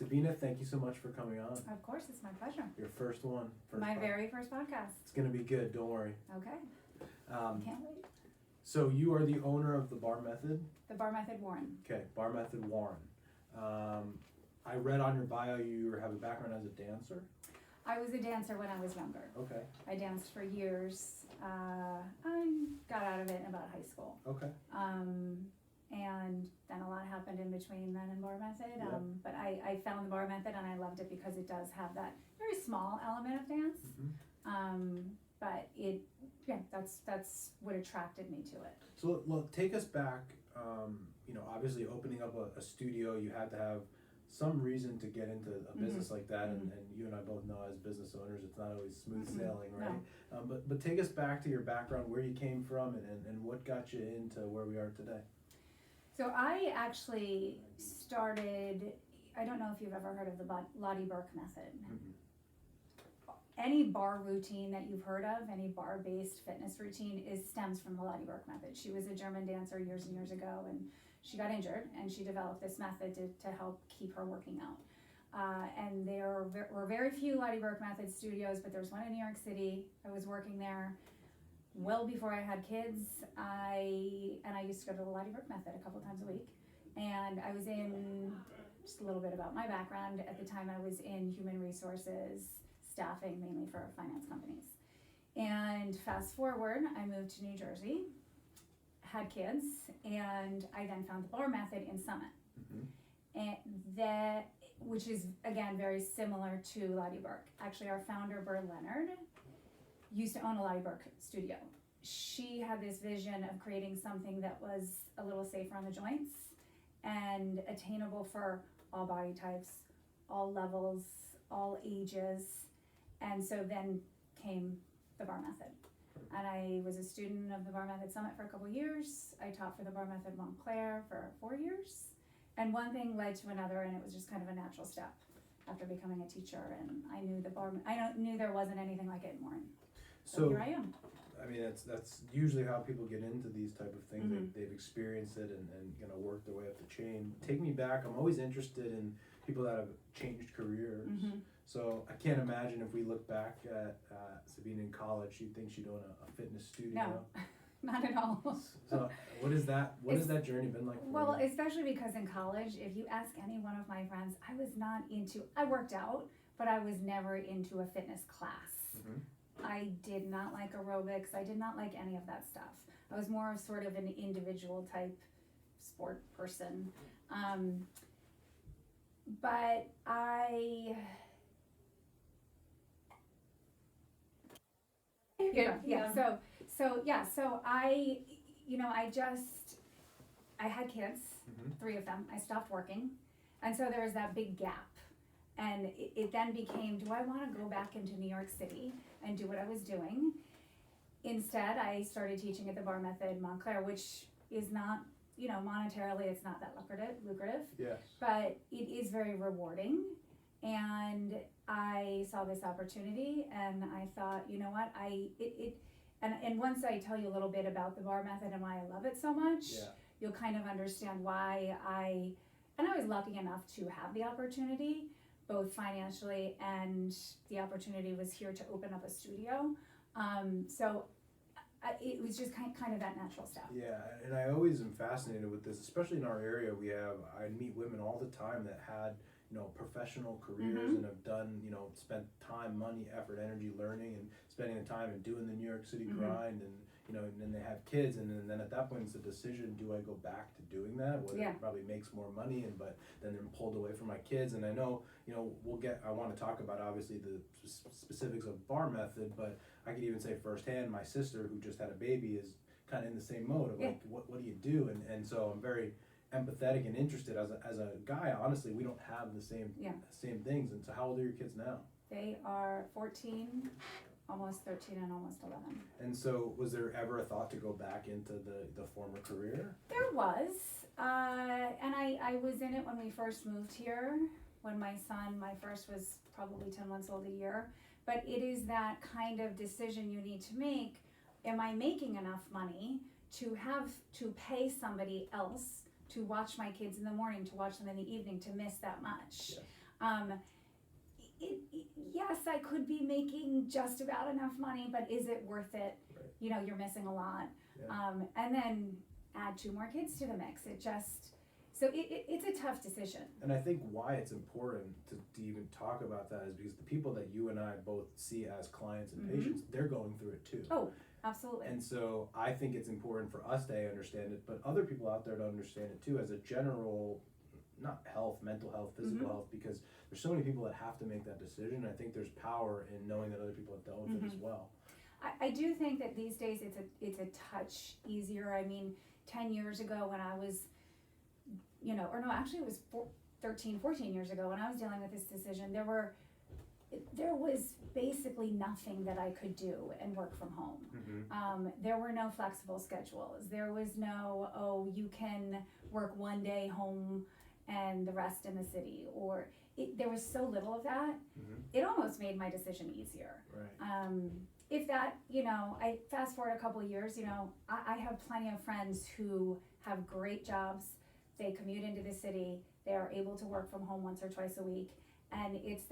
Sabina, thank you so much for coming on. Of course, it's my pleasure. Your first one. My very first podcast. It's going to be good, don't worry. Okay. Can't wait. So you are the owner of the Bar Method? The Bar Method Warren. Okay, Bar Method Warren. I read on your bio you have a background as a dancer. I was a dancer when I was younger. Okay. I danced for years. I got out of it in about high school. Okay. And then a lot happened in between then and Bar Method. Yeah. But I found the Bar Method and I loved it because it does have that very small element of dance. Mm-hmm. But that's what attracted me to it. So look, take us back. Obviously opening up a studio, you had to have some reason to get into a business like that, and you and I both know as business owners, it's not always smooth sailing, right? No. But take us back to your background, where you came from, and what got you into where we are today. So I actually started, I don't know if you've ever heard of the Lottie Burke method. Mm-hmm. Any bar routine that you've heard of, any bar-based fitness routine stems from the Lottie Burke method. She was a German dancer years and years ago, and she got injured, and she developed this method to help keep her working out. And there were very few Lottie Burke method studios, but there was one in New York City. I was working there well before I had kids. I used to go to the Lottie Burke method a couple times a week, and I was in, just a little bit about my background, at the time I was in human resources, staffing mainly for finance companies. And fast forward, I moved to New Jersey, had kids, and I then found the Bar Method in Summit. Mm-hmm. And which is again very similar to Lottie Burke. Actually, our founder, Burr Leonard, used to own a Lottie Burke studio. She had this vision of creating something that was a little safer on the joints and attainable for all body types, all levels, all ages. And so then came the Bar Method. And I was a student of the Bar Method Summit for a couple years. I taught for the Bar Method Montclair for 4 years. And one thing led to another, and it was just kind of a natural step after becoming a teacher. And I knew there wasn't anything like it in Warren. So here I am. I mean, that's usually how people get into these type of things. Mm-hmm. They've experienced it and worked their way up the chain. Take me back. I'm always interested in people that have changed careers. Mm-hmm. So I can't imagine if we look back at Sabina in college, she'd think she'd own a fitness studio. No, not at all. So what is that? What has that journey been like for Well, you? especially because in college, if you ask any one of my friends, I worked out, but I was never into a fitness class. Mm-hmm. I did not like aerobics. I did not like any of that stuff. I was more of sort of an individual type sport person. But So I had kids, 3 of them. I stopped working, and so there was that big gap. And it then became, do I want to go back into New York City and do what I was doing? Instead, I started teaching at the Bar Method Montclair, which is not, monetarily, it's not that lucrative. Yes. But it is very rewarding. And I saw this opportunity, and I thought, you know what, and once I tell you a little bit about the Bar Method and why I love it so much, you'll kind of understand why I was lucky enough to have the opportunity, both financially, and the opportunity was here to open up a studio. It was just kind of that natural step. Yeah, and I always am fascinated with this, especially in our area. I meet women all the time that had, professional careers and have done, spent time, money, effort, energy learning and spending the time and doing the New York City grind, and and then they have kids, and then at that point it's a decision: do I go back to doing that? Whether it probably makes more money, but then they're pulled away from my kids. And I know, I want to talk about obviously the specifics of Bar Method, but I could even say firsthand, my sister who just had a baby is kind of in the same mode of like, what do you do? And so I'm very empathetic and interested as a guy. Honestly, we don't have the same things. And so how old are your kids now? They are 14, almost 13, and almost 11. And so was there ever a thought to go back into the former career? There was, and I was in it when we first moved here, when my first was probably 10 months old, a year. But it is that kind of decision you need to make. Am I making enough money to pay somebody else to watch my kids in the morning, to watch them in the evening, to miss that much? Yes, I could be making just about enough money, but is it worth it? Right. You know, you're missing a lot. Yeah. And then add 2 more kids to the mix. It's a tough decision. And I think why it's important to even talk about that is because the people that you and I both see as clients and patients, they're going through it too. Oh, absolutely. And so I think it's important for us to understand it, but other people out there to understand it too as a general, not health, mental health, physical health, because there's so many people that have to make that decision. I think there's power in knowing that other people have dealt with it as well. I do think that these days it's a touch easier. I mean, 10 years ago when I was, you know, or no, actually it was 14 years ago when I was dealing with this decision, there was basically nothing that I could do and work from home. There were no flexible schedules. There was no, oh, you can work one day home and the rest in the city, or there was so little of that. It almost made my decision easier. Right. If that, you know, I fast forward a couple of years, you know, I have plenty of friends who have great jobs. They commute into the city. They are able to work from home once or twice a week. And it's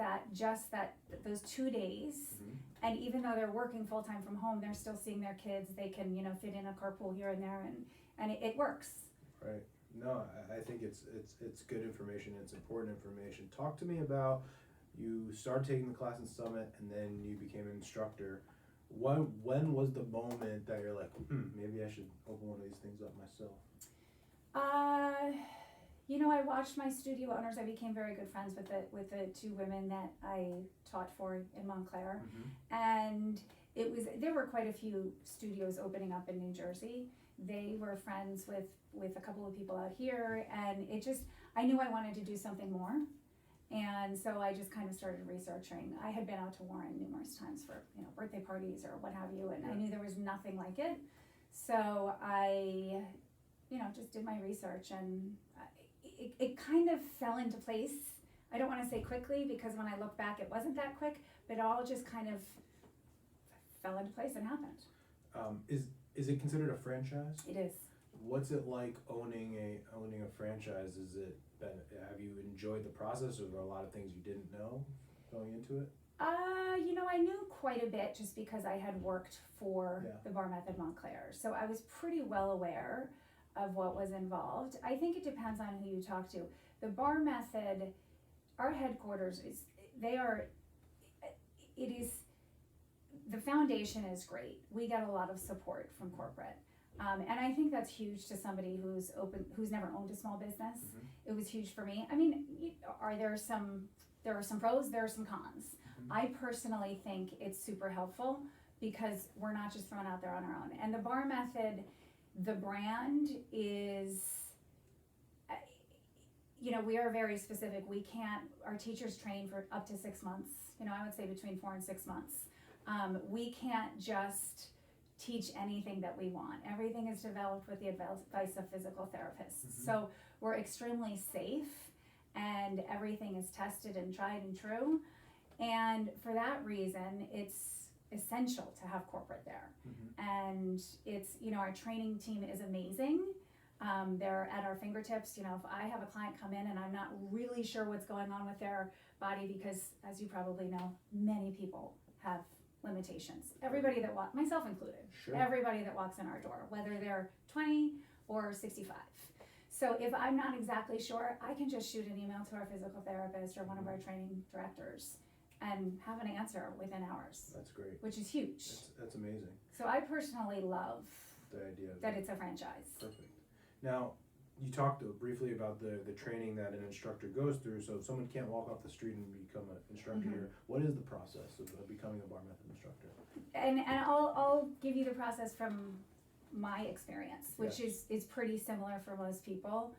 those 2 days, and even though they're working full time from home, they're still seeing their kids. They can, you know, fit in a carpool here and there, and it works. Right. No, I think it's good information. It's important information. Talk to me about, you started taking the class in Summit and then you became an instructor. When was the moment that you're like, maybe I should open one of these things up myself? You know, I watched my studio owners. I became very good friends with the 2 women that I taught for in Montclair, and there were quite a few studios opening up in New Jersey. They were friends with a couple of people out here, and I knew I wanted to do something more, and so I just kind of started researching. I had been out to Warren numerous times for, you know, birthday parties or what have you, and I knew there was nothing like it, so I, you know, just did my research, and it kind of fell into place. I don't want to say quickly, because when I look back it wasn't that quick, but it all just kind of fell into place and happened. Is it considered a franchise? It is. What's it like owning a franchise? Have you enjoyed the process, or are there a lot of things you didn't know going into it? You know, I knew quite a bit just because I had worked for the Bar Method Montclair, so I was pretty well aware of what was involved. I think it depends on who you talk to. The Bar Method, our headquarters the foundation is great. We get a lot of support from corporate. And I think that's huge to somebody who's never owned a small business. It was huge for me. I mean, there are some pros, there are some cons. I personally think it's super helpful because we're not just thrown out there on our own. And the Bar Method, the brand is, you know, we are very specific. Our teachers train for up to 6 months. You know, I would say between 4 and 6 months. We can't just teach anything that we want. Everything is developed with the advice of physical therapists. So we're extremely safe, and everything is tested and tried and true. And for that reason, it's essential to have corporate there. And it's, you know, our training team is amazing. They're at our fingertips. You know, if I have a client come in and I'm not really sure what's going on with their body, because as you probably know, many people have limitations. Everybody that myself included, everybody that walks in our door, whether they're 20 or 65. So if I'm not exactly sure, I can just shoot an email to our physical therapist or one of our training directors and have an answer within hours. That's great. Which is huge. That's amazing. So I personally love the idea that it's a franchise. Perfect. Now, you talked briefly about the training that an instructor goes through. So if someone can't walk off the street and become an instructor here, what is the process of becoming a Bar Method instructor? And I'll give you the process from my experience, which is pretty similar for most people.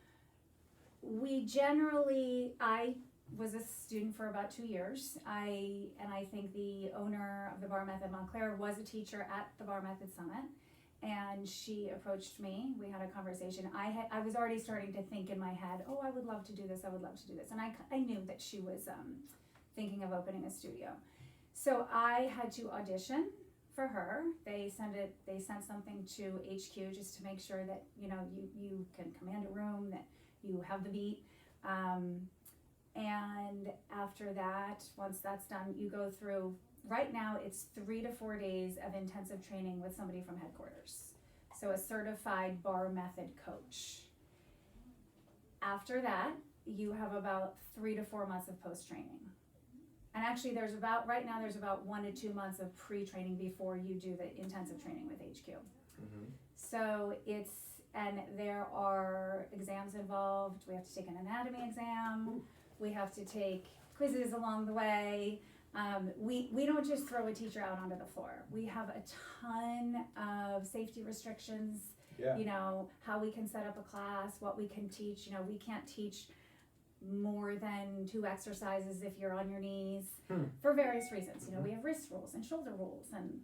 I was a student for about 2 years. I think the owner of the Bar Method Montclair was a teacher at the Bar Method Summit, and she approached me. We had a conversation. I was already starting to think in my head, oh, I would love to do this. I would love to do this. And I knew that she was thinking of opening a studio. So I had to audition for her. They sent something to HQ just to make sure that, you know, you can command a room, that you have the beat. And after that, once that's done, you go through, right now it's 3 to 4 days of intensive training with somebody from headquarters. So a certified bar method coach. After that, you have about 3 to 4 months of post-training. And actually there's about 1 to 2 months of pre-training before you do the intensive training with HQ. So and there are exams involved. We have to take an anatomy exam. We have to take quizzes along the way. We don't just throw a teacher out onto the floor. We have a ton of safety restrictions. Yeah. You know, how we can set up a class, what we can teach. You know, we can't teach more than 2 exercises if you're on your knees for various reasons. You know, we have wrist rules and shoulder rules and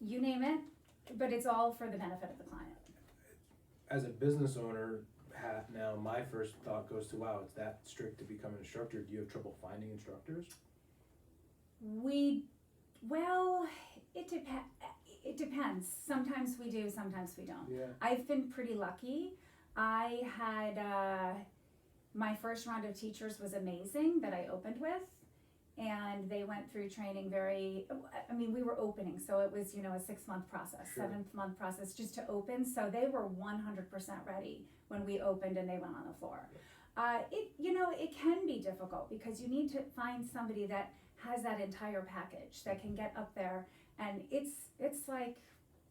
you name it, but it's all for the benefit of the client. As a business owner, now my first thought goes to, wow, it's that strict to become an instructor. Do you have trouble finding instructors? Well, it depends. Sometimes we do, sometimes we don't. Yeah. I've been pretty lucky. I had, my first round of teachers was amazing that I opened with, and they went through training we were opening, so it was, you know, a 6-month process, Sure. 7th month process just to open, so they were 100% ready when we opened and they went on the floor. It can be difficult because you need to find somebody that has that entire package that can get up there, and it's like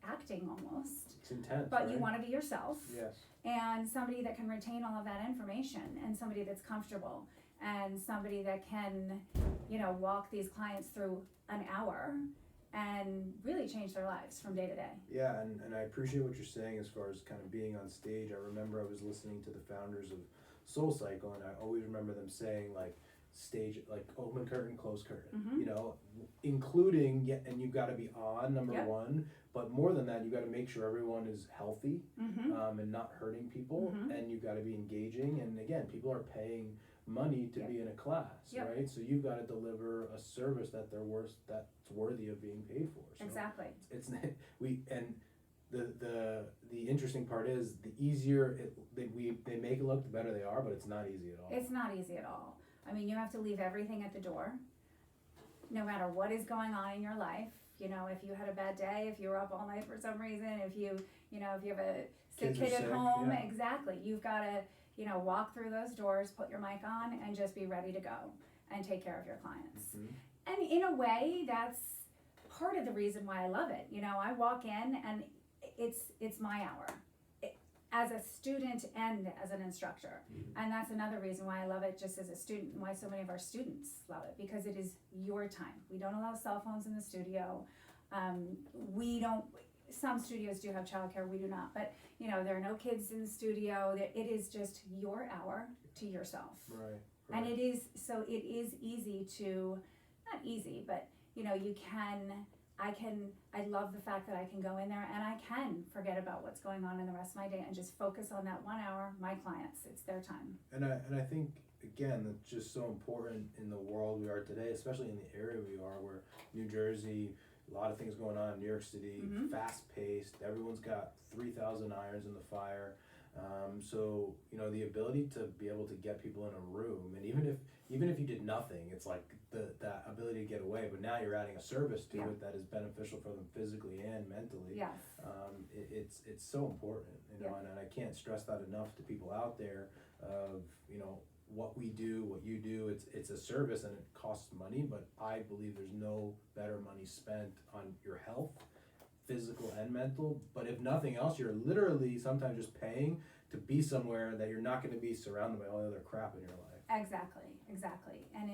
acting almost. It's intense, but right? You want to be yourself. Yes. And somebody that can retain all of that information, and somebody that's comfortable, and somebody that can, you know, walk these clients through an hour and really change their lives from day to day. Yeah, and I appreciate what you're saying as far as kind of being on stage. I remember I was listening to the founders of Soul Cycle, and I always remember them saying, like, stage, like, open curtain, close curtain, you know, including, and you've got to be on, number one, but more than that, you got to make sure everyone is healthy and not hurting people, and you've got to be engaging, and again, people are paying money to be in a class, right? So you've got to deliver a service that's worthy of being paid for. So exactly. The interesting part is, the easier they make it look, the better they are, but it's not easy at all. It's not easy at all. I mean, you have to leave everything at the door, no matter what is going on in your life. You know, if you had a bad day, if you were up all night for some reason, if you have a sick kid at home, exactly. You've got to, you know, walk through those doors, put your mic on, and just be ready to go and take care of your clients. And in a way, that's part of the reason why I love it. You know, I walk in and it's my hour. As a student and as an instructor. And that's another reason why I love it just as a student, and why so many of our students love it, because it is your time. We don't allow cell phones in the studio. Some studios do have childcare, we do not, but you know, there are no kids in the studio. It is just your hour to yourself. Right. And it is easy to, not easy, but you know, I love the fact that I can go in there and I can forget about what's going on in the rest of my day and just focus on that 1 hour, my clients, it's their time. And I think, again, that's just so important in the world we are today, especially in the area we are, where New Jersey, a lot of things going on in New York City, fast paced, everyone's got 3,000 irons in the fire. So, you know, the ability to be able to get people in a room, and even if you did nothing, it's like that ability to get away, but now you're adding a service to it that is beneficial for them physically and mentally. Yes. It's so important, you know, and I can't stress that enough to people out there of, you know, what we do, what you do, it's a service and it costs money, but I believe there's no better money spent on your health, physical and mental. But if nothing else, you're literally sometimes just paying to be somewhere that you're not going to be surrounded by all the other crap in your life. Exactly. And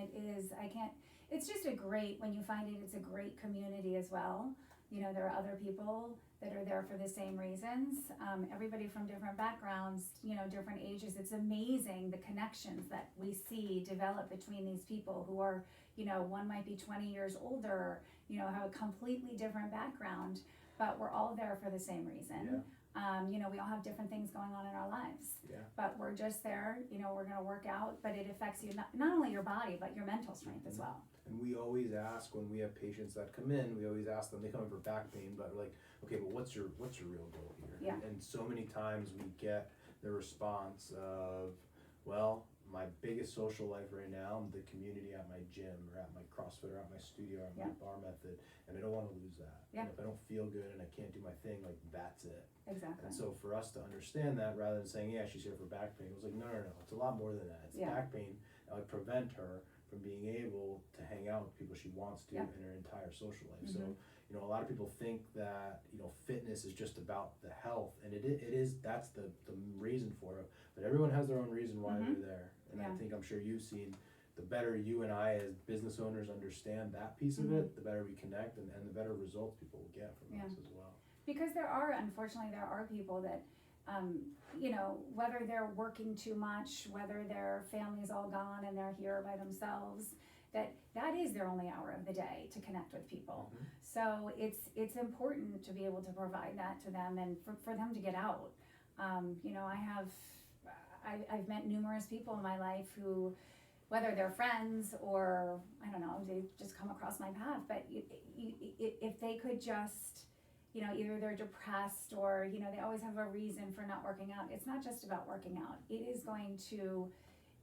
it's just when you find it's a great community as well. You know, there are other people that are there for the same reasons. Everybody from different backgrounds, you know, different ages. It's amazing the connections that we see develop between these people who are, you know, one might be 20 years older, you know, have a completely different background, but we're all there for the same reason. You know, we all have different things going on in our lives, but we're just there, you know, we're going to work out, but it affects you, not only your body, but your mental strength as well. And we always ask, when we have patients that come in, we always ask them, they come in for back pain, but like, okay, but what's your real goal here? And so many times we get the response of, well, my biggest social life right now, the community at my gym or at my CrossFit or at my studio or at my bar method, and I don't want to lose that. And if I don't feel good and I can't do my thing, like that's it. Exactly. And so for us to understand that, rather than saying, yeah, she's here for back pain, it was like, no, it's a lot more than that. It's back pain that would prevent her from being able to hang out with people she wants to in her entire social life. So, you know, a lot of people think that, you know, fitness is just about the health, and it is, that's the reason for it, but everyone has their own reason why they're there. And I think, I'm sure you've seen, the better you and I as business owners understand that piece of it, the better we connect, and the better results people will get from us as well. Because unfortunately, there are people that, you know, whether they're working too much, whether their family's all gone and they're here by themselves, that is their only hour of the day to connect with people. So it's important to be able to provide that to them and for them to get out. You know, I've met numerous people in my life who, whether they're friends or, I don't know, they just come across my path, but if they could just, you know, either they're depressed or, you know, they always have a reason for not working out. It's not just about working out.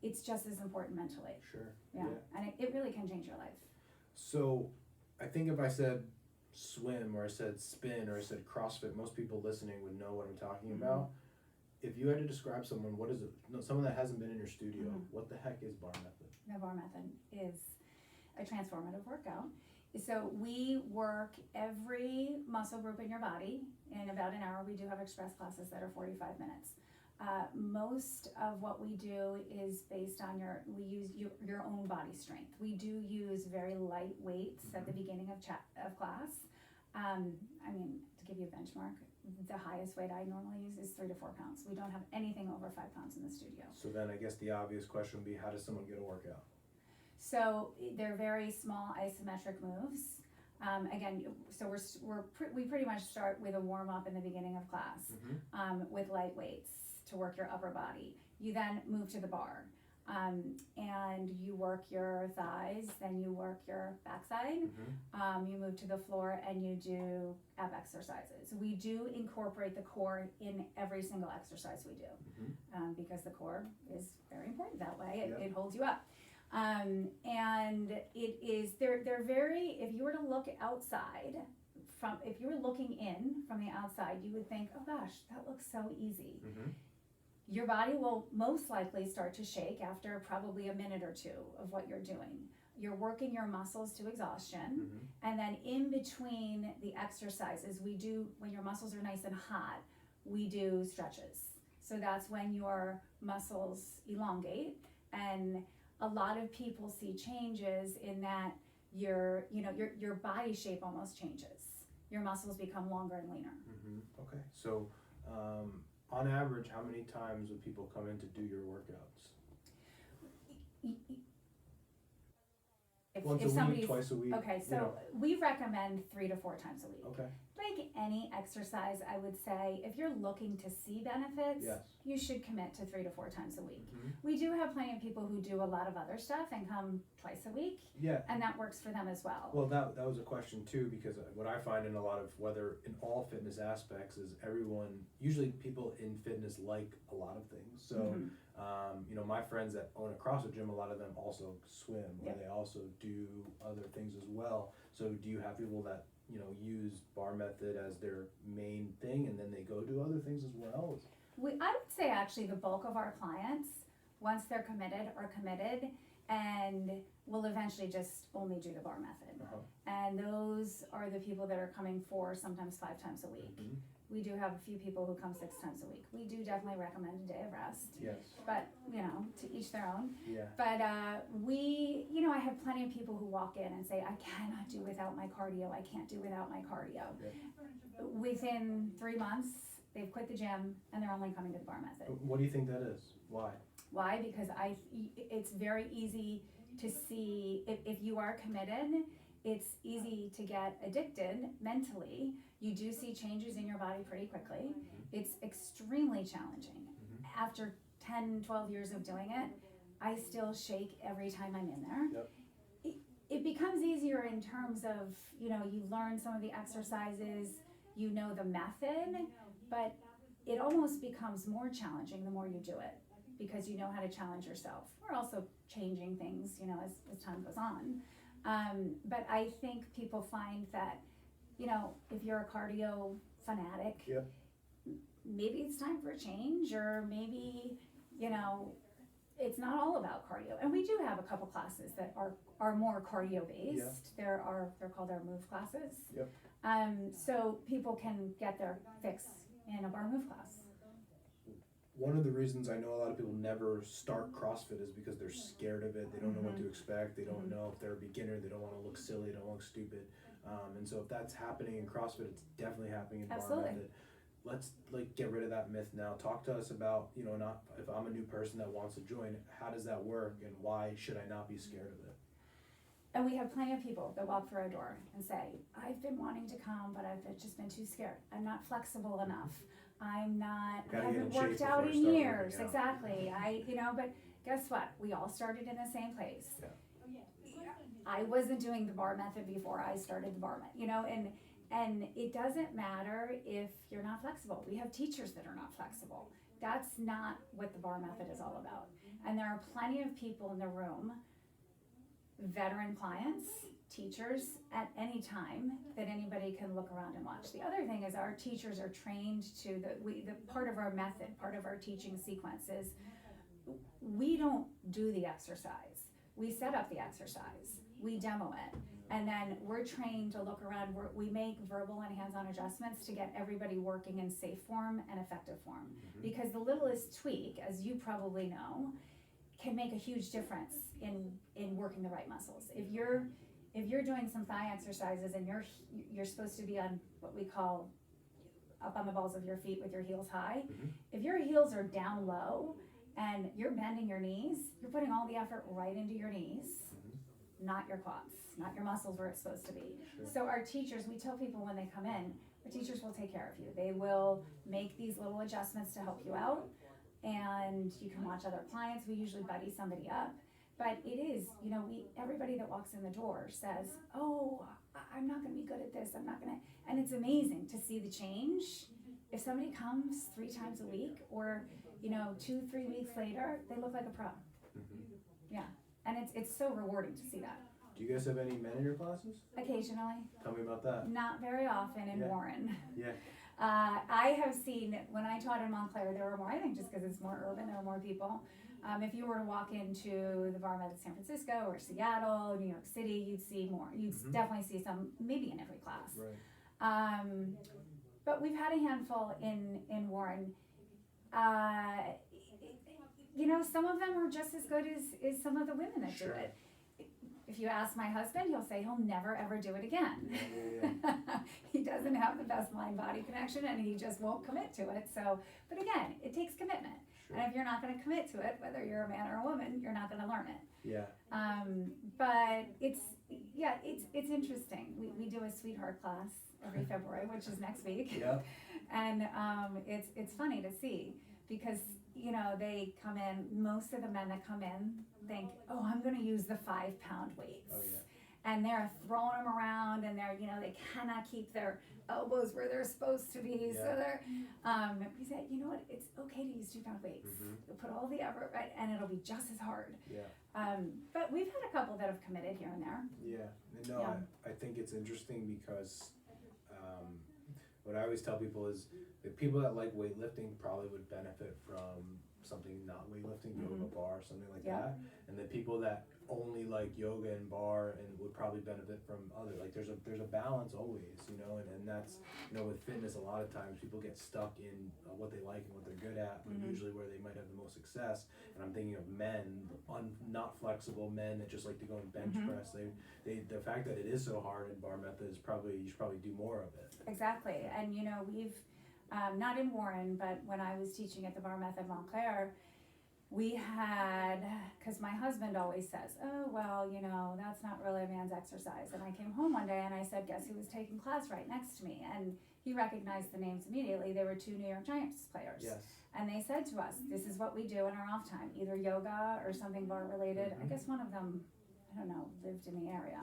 It's just as important mentally. Sure. Yeah. And it really can change your life. So I think if I said swim or I said spin or I said CrossFit, most people listening would know what I'm talking about. If you had to describe someone, what is it? No, someone that hasn't been in your studio, what the heck is bar method? The bar method is a transformative workout. So we work every muscle group in your body in about an hour. We do have express classes that are 45 minutes. Most of what we do is based on we use your own body strength. We do use very light weights at the beginning of class. I mean, to give you a benchmark, the highest weight I normally use is 3 to 4 pounds. We don't have anything over 5 pounds in the studio. So then I guess the obvious question would be, how does someone get a workout? So they're very small isometric moves. Again, so we pretty much start with a warm up in the beginning of class with light weights to work your upper body. You then move to the bar. And you work your thighs, then you work your backside, you move to the floor and you do ab exercises. We do incorporate the core in every single exercise we do, because the core is very important that way. It holds you up. And it is, they're very, if you were to look outside, if you were looking in from the outside, you would think, oh gosh, that looks so easy. Your body will most likely start to shake after probably a minute or two of what you're doing. You're working your muscles to exhaustion, and then in between the exercises, when your muscles are nice and hot, we do stretches. So that's when your muscles elongate, and a lot of people see changes in that your body shape almost changes. Your muscles become longer and leaner. Okay, so on average, how many times would people come in to do your workouts? Once a week, twice a week? Okay, so we recommend 3 to 4 times a week. Okay. Like any exercise, I would say, if you're looking to see benefits, you should commit to 3 to 4 times a week. We do have plenty of people who do a lot of other stuff and come twice a week, and that works for them as well. Well, that was a question too, because what I find in a lot of, whether in all fitness aspects, is usually people in fitness like a lot of things. So, you know, my friends that own a CrossFit gym, a lot of them also swim, or they also do other things as well. So do you have people that, you know, use bar method as their main thing and then they go do other things as well? I would say actually the bulk of our clients, once they're committed, are committed and will eventually just only do the bar method. And those are the people that are coming 4, sometimes 5 times a week. We do have a few people who come 6 times a week. We do definitely recommend a day of rest. But, you know, to each their own. But I have plenty of people who walk in and say, I cannot do without my cardio. I can't do without my cardio. Within 3 months, they've quit the gym and they're only coming to the bar method. What do you think that is? Why? Why? Because it's very easy to see, if you are committed, it's easy to get addicted mentally. You do see changes in your body pretty quickly. It's extremely challenging. After 10, 12 years of doing it, I still shake every time I'm in there. It becomes easier in terms of, you learn some of the exercises, you know the method, but it almost becomes more challenging the more you do it. because you know how to challenge yourself. We're also changing things, you know, as time goes on. But I think people find that, you know, if you're a cardio fanatic, Yep. maybe it's time for a change, or maybe, you know, it's not all about cardio. And we do have a couple classes that are more cardio based. They're called our move classes. Yep. So people can get their fix in a bar move class. One of the reasons I know a lot of people never start CrossFit is because they're scared of it. They don't know what to expect. They don't know if they're a beginner. They don't want to look silly. They don't look stupid. And so if that's happening in CrossFit, it's definitely happening in bar method. Let's get rid of that myth now. Talk to us about, you know, not if I'm a new person that wants to join, how does that work and why should I not be scared of it? And we have plenty of people that walk through our door and say, I've been wanting to come, but I've just been too scared. I'm not flexible enough. I haven't worked out in years. Exactly. But guess what? We all started in the same place. Yeah. I wasn't doing the bar method before I started the bar method, you know, and it doesn't matter if you're not flexible. We have teachers that are not flexible. That's not what the bar method is all about. And there are plenty of people in the room, veteran clients, teachers at any time, that anybody can look around and watch. The other thing is our teachers are trained to the part of our method, part of our teaching sequence is we don't do the exercise. We set up the exercise, we demo it, and then we're trained to look around. We make verbal and hands-on adjustments to get everybody working in safe form and effective form. Because the littlest tweak, as you probably know, can make a huge difference in working the right muscles. If you're doing some thigh exercises and you're supposed to be on what we call up on the balls of your feet with your heels high, if your heels are down low and you're bending your knees, you're putting all the effort right into your knees, not your quads, not your muscles where it's supposed to be. Sure. So our teachers, we tell people when they come in, our teachers will take care of you. They will make these little adjustments to help you out, and you can watch other clients. We usually buddy somebody up. But it is, you know, everybody that walks in the door says, oh, I'm not going to be good at this. I'm not going to, and it's amazing to see the change. If somebody comes 3 times a week, or, you know, 2-3 weeks later, they look like a pro. Yeah, and it's so rewarding to see that. Do you guys have any men in your classes? Occasionally. Tell me about that. Not very often in Warren. Yeah. I have seen, when I taught in Montclair, there were more, I think just because it's more urban, there were more people. If you were to walk into the bar method San Francisco or Seattle, New York City, you'd see more. You'd definitely see some, maybe in every class. Right. But we've had a handful in Warren. You know, some of them are just as good as some of the women that do it. If you ask my husband, he'll say he'll never ever do it again. He doesn't have the best mind-body connection, and he just won't commit to it. So, but again, it takes commitment. Sure. And if you're not going to commit to it, whether you're a man or a woman, you're not going to learn it. Yeah. But it's interesting. We do a sweetheart class every February, which is next week. Yeah. And it's funny to see, because you know, they come in, most of the men that come in think, oh, I'm going to use the 5-pound weights. Oh, yeah. And they're throwing them around, and they're, you know, they cannot keep their elbows where they're supposed to be. Yeah. So they're, we said, you know what, it's okay to use 2-pound weights. You'll put all the effort, right, and it'll be just as hard. Yeah. But we've had a couple that have committed here and there. Yeah. No, yeah. I think it's interesting because what I always tell people is the people that like weightlifting probably would benefit from something not weightlifting, yoga, bar, something like that. And the people that only like yoga and bar and would probably benefit from other, like there's a balance always, you know, and that's, you know, with fitness, a lot of times people get stuck in what they like and what they're good at, but usually where they might have the most success. And I'm thinking of men, not flexible men that just like to go and bench press. The fact that it is so hard in bar method is probably, you should probably do more of it. Exactly. And you know, we've not in Warren, but when I was teaching at the bar method Montclair, we had, because my husband always says, oh, well, you know, that's not really a man's exercise. And I came home one day and I said, guess who was taking class right next to me? And he recognized the names immediately. They were 2 New York Giants players. Yes. And they said to us, this is what we do in our off time, either yoga or something bar related. I guess one of them, I don't know, lived in the area.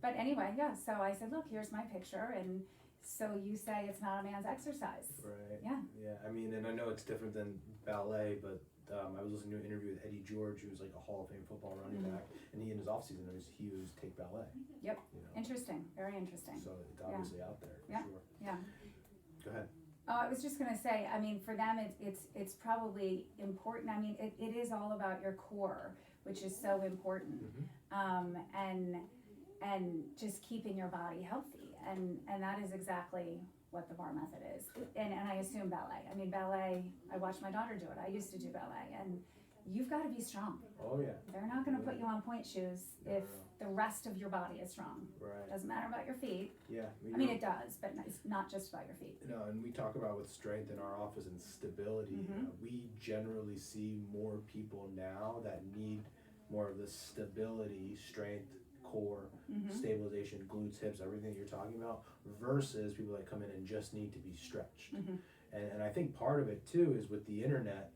But anyway, yeah, so I said, look, here's my picture. And so you say it's not a man's exercise. Right. Yeah. Yeah. I mean, and I know it's different than ballet, but I was listening to an interview with Eddie George, who's like a Hall of Fame football running back, and he in his off season he was take ballet. Yep. You know? Interesting. Very interesting. So it's obviously out there for sure. Yeah. Go ahead. Oh, I was just gonna say, I mean, for them, it's probably important. I mean, it is all about your core, which is so important, and just keeping your body healthy, and that is exactly what the bar method is. And I assume ballet. I mean, ballet. I watched my daughter do it. I used to do ballet, and you've got to be strong. Oh yeah. They're not gonna put you on point shoes if the rest of your body is strong. Right. Doesn't matter about your feet. Yeah. I mean, it does, but it's not just about your feet. You know, and we talk about with strength in our office and stability. We generally see more people now that need more of the stability, strength, core, stabilization, glutes, hips, everything you're talking about, versus people that come in and just need to be stretched. And I think part of it too is with the internet,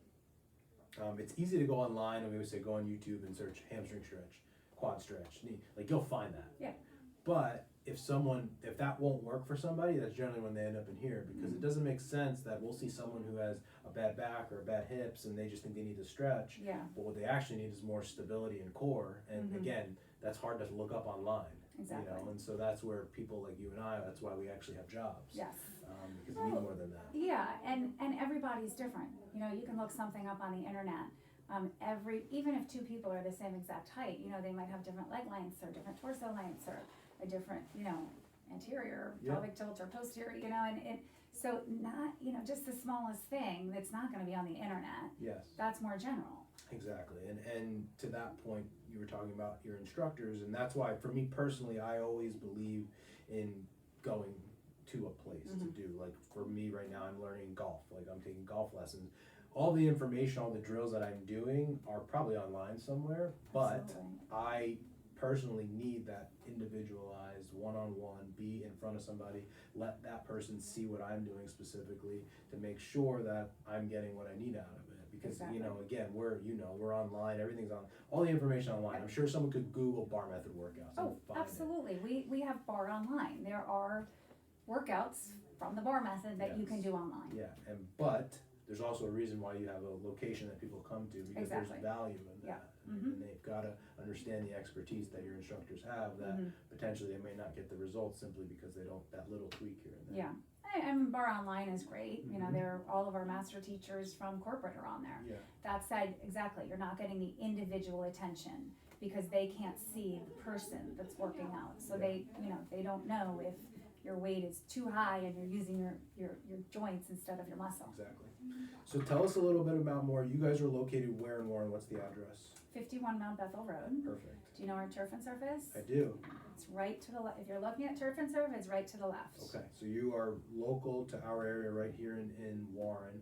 it's easy to go online, and we would say go on YouTube and search hamstring stretch, quad stretch, knee, like you'll find that. Yeah. But if that won't work for somebody, that's generally when they end up in here, because it doesn't make sense that we'll see someone who has a bad back or bad hips and they just think they need to stretch. Yeah. But what they actually need is more stability and core. And again, that's hard to look up online. Exactly. You know, and so that's where people like you and I, that's why we actually have jobs. Yes. Because we need more than that. Yeah, and everybody's different. You know, you can look something up on the internet. Even if two people are the same exact height, you know, they might have different leg lengths or different torso lengths or a different, you know, anterior pelvic tilt or posterior, you know, and so not, you know, just the smallest thing that's not going to be on the internet. Yes. That's more general. Exactly. And to that point, you were talking about your instructors, and that's why for me personally, I always believe in going to a place to do. Like for me right now, I'm learning golf. Like I'm taking golf lessons. All the information, all the drills that I'm doing are probably online somewhere, but Absolutely. I personally need that individualized one-on-one, be in front of somebody, let that person see what I'm doing specifically to make sure that I'm getting what I need out of it. Because, Exactly. you know, again, we're online, everything's on, all the information online. I'm sure someone could Google bar method workouts and find absolutely. We have bar online. There are workouts from the bar method that you can do online. Yeah, but there's also a reason why you have a location that people come to, because Exactly. there's value in that. And they've got to understand the expertise that your instructors have, that potentially they may not get the results simply because they don't, that little tweak here and there. Yeah. And bar online is great. You know, all of our master teachers from corporate are on there. Yeah. That said, exactly, you're not getting the individual attention because they can't see the person that's working out. So they don't know if your weight is too high and you're using your joints instead of your muscle. Exactly. So tell us a little bit about more. You guys are located where in Warren? What's the address? 51 Mount Bethel Road. Perfect. Do you know where Turf and Surf is? I do. It's right to the left. If you're looking at Turf and Surf, it's right to the left. Okay, so you are local to our area right here in Warren.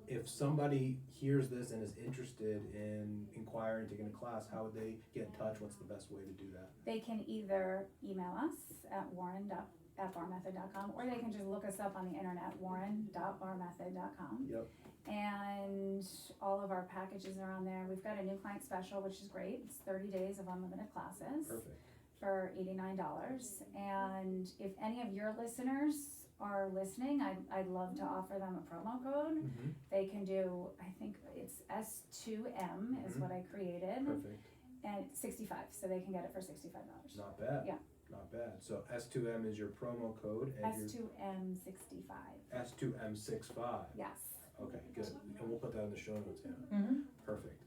If somebody hears this and is interested in inquiring, taking a class, how would they get in touch? What's the best way to do that? They can either email us at warren@barmethod.com, or they can just look us up on the internet, warren.barmethod.com. Yep. And all of our packages are on there. We've got a new client special, which is great. It's 30 days of unlimited classes. Perfect. For $89. And if any of your listeners are listening, I'd love to offer them a promo code. They can do, I think it's S2M is what I created. Perfect. And 65, so they can get it for $65. Not bad. Yeah. Not bad. So S2M is your promo code. And S2M65. S2M65. Yes. Okay, good. And we'll put that in the show notes. Yeah. Perfect.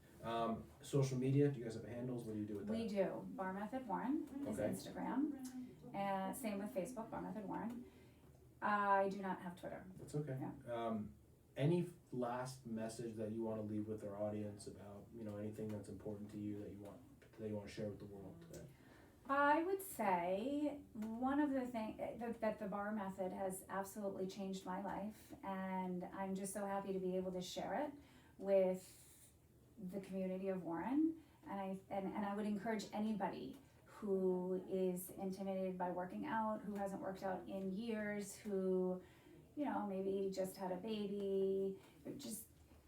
Social media, do you guys have handles? What do you do with that? We do. Bar Method Warren is Okay. Instagram. And same with Facebook, Bar Method Warren. I do not have Twitter. That's okay. Yeah. Any last message that you want to leave with our audience about, you know, anything that's important to you that you want to share with the world today? I would say one of the things that the bar method has absolutely changed my life, and I'm just so happy to be able to share it with the community of Warren. And I would encourage anybody who is intimidated by working out, who hasn't worked out in years, who, you know, maybe just had a baby, just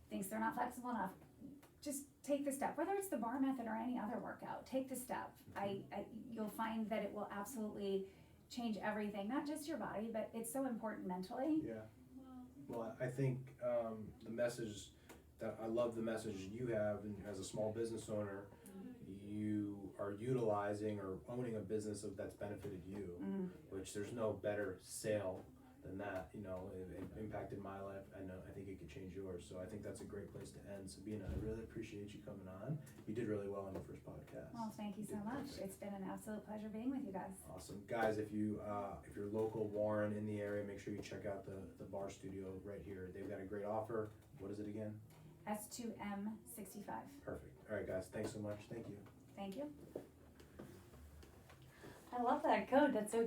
thinks they're not flexible enough, just take the step. Whether it's the bar method or any other workout, take the step. You'll find that it will absolutely change everything, not just your body, but it's so important mentally. Yeah. Well, I think the message that I love the message you have, and as a small business owner, you are utilizing or owning a business that's benefited you, which there's no better sale than that. You know, it impacted my life. I think it could change yours. So I think that's a great place to end. Sabina, I really appreciate you coming on. You did really well on your first podcast. Well, thank you so much. Perfect. It's been an absolute pleasure being with you guys. Awesome. Guys, if you're local, Warren, in the area, make sure you check out the bar studio right here. They've got a great offer. What is it again? S2M 65. Perfect. All right, guys. Thanks so much. Thank you. Thank you. I love that code. That's so